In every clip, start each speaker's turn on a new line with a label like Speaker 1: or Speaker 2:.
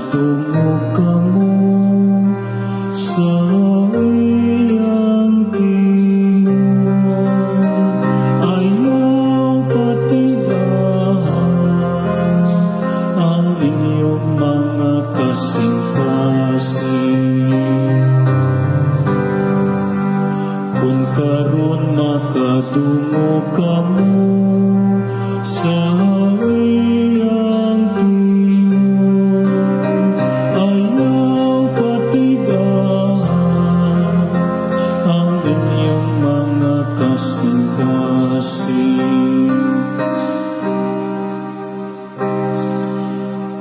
Speaker 1: makadungog kamo sa iyang tingog. Ayaw patigahan ang inyong mga kasing-kasing. Kung karon makadungog kamo sa iyang tingog, ayaw patigahan ang inyong mga kasing-kasing.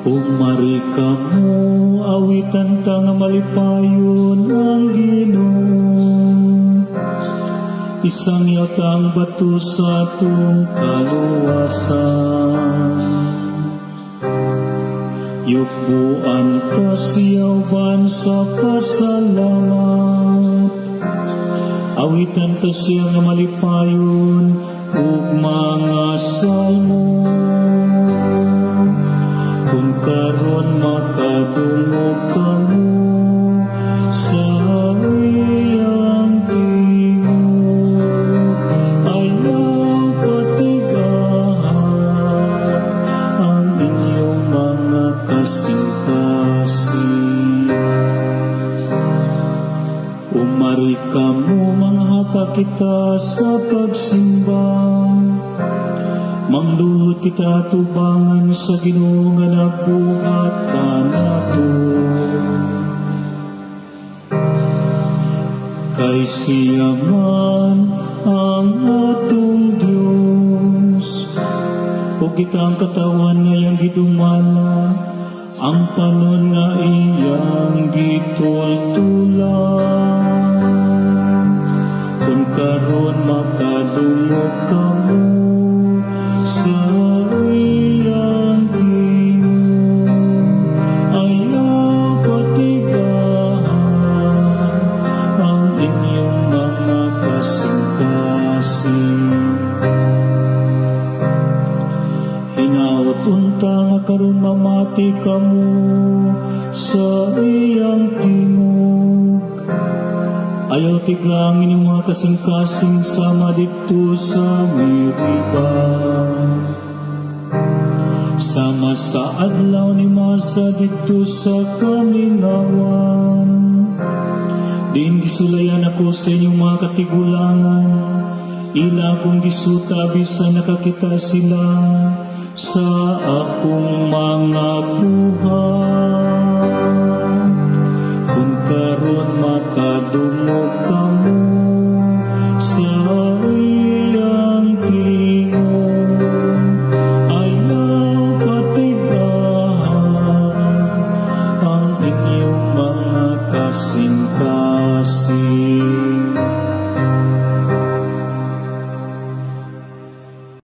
Speaker 1: Umari kamo, awitan ta nga malipayon ang Ginoo. Isang yatang bato sa atong kaluwasan. Yukbuan ta siyawan sa pasalamat. Awitan ta siya nga malipayon ug mga salmo. Kung karon makadungog kamo sa iyang tingog, ayaw patigahan ang inyong mga kasing-kasing. Umari kamo manghaka kita sa pagsimbang. Mangluhod kita tubangan sa Ginoo nga nagbuhat kanato. Kay siya man ang atong Diyos, o kitang katawan nga iyang gidumala, ang panon nga iyang gitultulan. Kung karon makadungog kamo sa iyang tingog, ayaw patigahan ang inyong mga kasing-kasing. Hinaot unta nga karon mamati kamo sa iyang tingog, ayaw tigang inyong mga kasing-kasing sama dito sa Meriba. Sama sa adlaw ni Masa dito sa Kamingawan. Din gisulayan ako sa inyong mga katigulangan, ila kong gisuta bisan nakakita sila sa akong mga buhay.